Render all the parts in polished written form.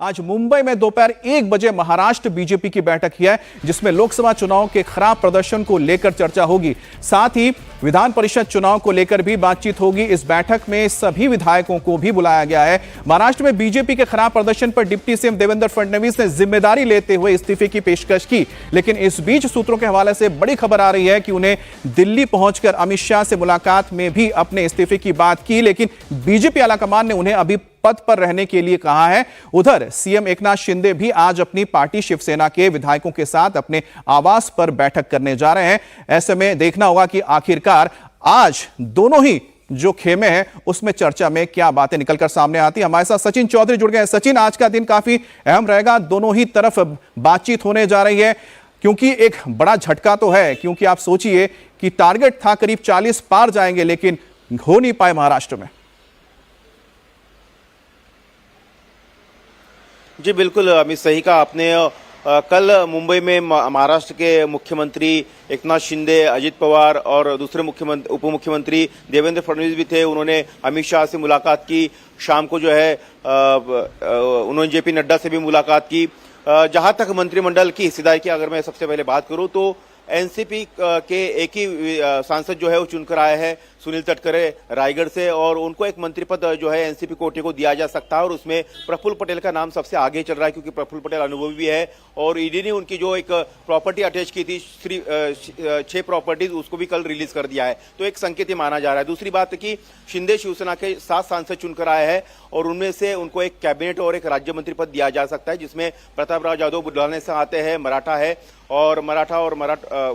आज मुंबई में दोपहर 1 बजे महाराष्ट्र बीजेपी की बैठक है, जिसमें लोकसभा चुनाव के खराब प्रदर्शन को लेकर चर्चा होगी। साथ ही विधान परिषद चुनाव को लेकर भी बातचीत होगी। इस बैठक में सभी विधायकों को भी बुलाया गया है। महाराष्ट्र में बीजेपी के खराब प्रदर्शन पर डिप्टी सीएम देवेंद्र फडणवीस ने जिम्मेदारी लेते हुए इस्तीफे की पेशकश की, लेकिन इस बीच सूत्रों के हवाले से बड़ी खबर आ रही है कि उन्हें दिल्ली पहुंचकर अमित शाह से मुलाकात में भी अपने इस्तीफे की बात की, लेकिन बीजेपी आलाकमान ने उन्हें अभी पद पर रहने के लिए कहा है। उधर सीएम एकनाथ शिंदे भी आज अपनी पार्टी शिवसेना के विधायकों के साथ अपने आवास पर बैठक करने जा रहे हैं। ऐसे में देखना होगा कि आखिरकार आज दोनों ही जो खेमे हैं उसमें चर्चा में क्या बातें निकलकर सामने आती है। हमारे साथ सचिन चौधरी जुड़ गए हैं। सचिन, आज का दिन काफी अहम रहेगा, दोनों ही तरफ बातचीत होने जा रही है, क्योंकि एक बड़ा झटका तो है, क्योंकि आप सोचिए कि टारगेट था करीब 40 पार जाएंगे, लेकिन हो नहीं पाए महाराष्ट्र में। जी बिल्कुल अमित, सही कहा आपने। कल मुंबई में महाराष्ट्र के मुख्यमंत्री एकनाथ शिंदे, अजित पवार और दूसरे उप मुख्यमंत्री देवेंद्र फडणवीस भी थे। उन्होंने अमित शाह से मुलाकात की। शाम को जो है उन्होंने जेपी नड्डा से भी मुलाकात की। जहां तक मंत्रिमंडल की हिस्सेदारी की अगर मैं सबसे पहले बात करूं तो एनसीपी के एक ही सांसद जो है वो चुनकर आए हैं, सुनील तटकरे रायगढ़ से, और उनको एक मंत्री पद जो है एनसीपी कोटे को दिया जा सकता है। और उसमें प्रफुल्ल पटेल का नाम सबसे आगे चल रहा है, क्योंकि प्रफुल्ल पटेल अनुभवी भी है और ईडी ने उनकी जो एक प्रॉपर्टी अटैच की थी 6 प्रॉपर्टीज, उसको भी कल रिलीज कर दिया है। तो एक संकेत ही माना जा रहा है। दूसरी बात कि शिंदे शिवसेना के 7 सांसद चुनकर आए हैं और उनमें से उनको एक कैबिनेट और एक राज्य मंत्री पद दिया जा सकता है, जिसमें प्रतापराव जाधव बुलढाना से आते हैं, मराठा है और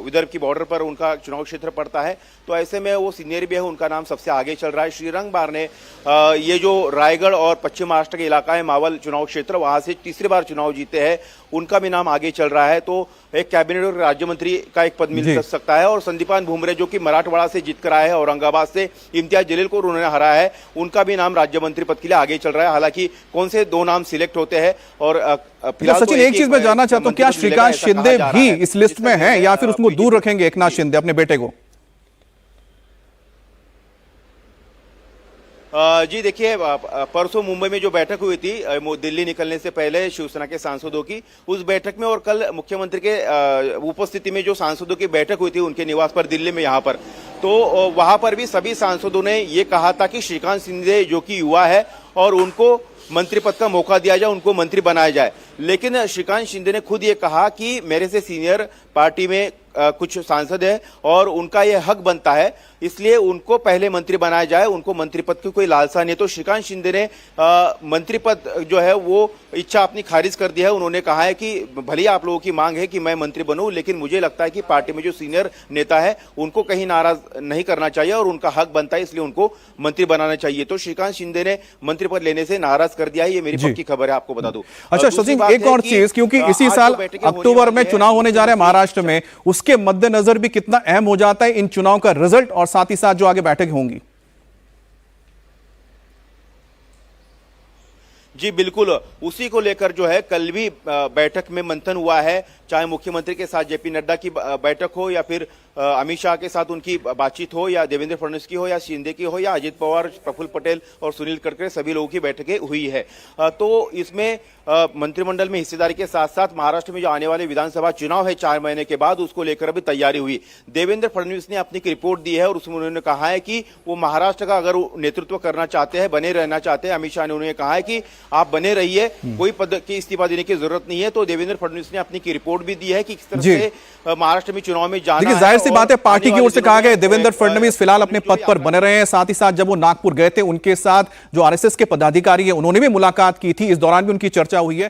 विदर्भ की बॉर्डर पर उनका चुनाव क्षेत्र पड़ता है। तो ऐसे में वो सीनियर भी है, उनका नाम सबसे आगे चल रहा है। श्रीरंग बार ने ये जो रायगढ़ और पश्चिम महाराष्ट्र के इलाका है, मावल चुनाव क्षेत्र, वहां से तीसरी बार चुनाव जीते हैं, उनका भी नाम आगे चल रहा है। तो एक कैबिनेट और राज्य मंत्री का एक पद मिल सकता है। और संदीपान भुमरे जो कि मराठवाड़ा से जीत कर आए हैं, औरंगाबाद से इम्तियाज जलील को उन्होंने हराया है, उनका भी नाम राज्य मंत्री पद के लिए आगे चल रहा है। हालांकि कौन से 2 नाम सिलेक्ट होते हैं और फिलहाल सचिन, एक चीज मैं जानना चाहता हूं, क्या श्रीकांत शिंदे भी इस लिस्ट में है या फिर उसको दूर रखेंगे एकनाथ शिंदे अपने बेटे को? जी देखिए, परसों मुंबई में जो बैठक हुई थी दिल्ली निकलने से पहले शिवसेना के सांसदों की, उस बैठक में और कल मुख्यमंत्री के उपस्थिति में जो सांसदों की बैठक हुई थी उनके निवास पर दिल्ली में यहाँ पर, तो वहां पर भी सभी सांसदों ने ये कहा था कि श्रीकांत शिंदे जो कि युवा है और उनको मंत्री पद का मौका दिया जाए, उनको मंत्री बनाया जाए। लेकिन श्रीकांत शिंदे ने खुद ये कहा कि मेरे से सीनियर पार्टी में कुछ सांसद हैं और उनका ये हक बनता है, इसलिए उनको पहले मंत्री बनाया जाए, उनको मंत्री पद की कोई लालसा नहीं है। तो श्रीकांत शिंदे ने मंत्री पद जो है वो इच्छा अपनी खारिज कर दी है। उन्होंने कहा है कि भले आप लोगों की मांग है कि मैं मंत्री बनूं, लेकिन मुझे लगता है कि पार्टी में जो सीनियर नेता है उनको कहीं नाराज नहीं करना चाहिए और उनका हक बनता है, इसलिए उनको मंत्री बनाना चाहिए। तो श्रीकांत शिंदे ने मंत्री पद लेने से नाराज कर दिया है। ये मेरी पक्की खबर है, आपको बता दूं। अच्छा सचिन, एक और चीज, क्योंकि इसी साल अक्टूबर में चुनाव होने जा रहे हैं महाराष्ट्र में, उसके मद्देनजर भी कितना अहम हो जाता है इन चुनाव का रिजल्ट और साथ ही साथ जो आगे बैठकें होंगी। जी बिल्कुल, उसी को लेकर जो है कल भी बैठक में मंथन हुआ है, चाहे मुख्यमंत्री के साथ जेपी नड्डा की बैठक हो या फिर अमित शाह के साथ उनकी बातचीत हो या देवेंद्र फडणवीस की हो या शिंदे की हो या अजित पवार, प्रफुल्ल पटेल और सुनील तटकरे, सभी लोगों की बैठकें हुई है। तो इसमें मंत्रिमंडल में हिस्सेदारी के साथ साथ महाराष्ट्र में जो आने वाले विधानसभा चुनाव है 4 महीने के बाद, उसको लेकर भी तैयारी हुई। देवेंद्र फडणवीस ने अपनी रिपोर्ट दी है और उसमें उन्होंने कहा है कि वो महाराष्ट्र का अगर नेतृत्व करना चाहते हैं, बने रहना चाहते हैं। अमित शाह ने उन्हें कहा है कि आप बने रहिए, कोई पद की इस्तीफा देने की जरूरत नहीं है। तो देवेंद्र फडणवीस ने अपनी रिपोर्ट भी दी है कि किस तरह से महाराष्ट्र में चुनाव में जाना है। जाहिर सी बात है, पार्टी की ओर से कहा गया देवेंद्र फडणवीस फिलहाल अपने पद पर बने रहे हैं। साथ ही साथ जब वो नागपुर गए थे, उनके साथ जो आरएसएस के पदाधिकारी है उन्होंने भी मुलाकात की थी, इस दौरान भी उनकी चर्चा हुई है।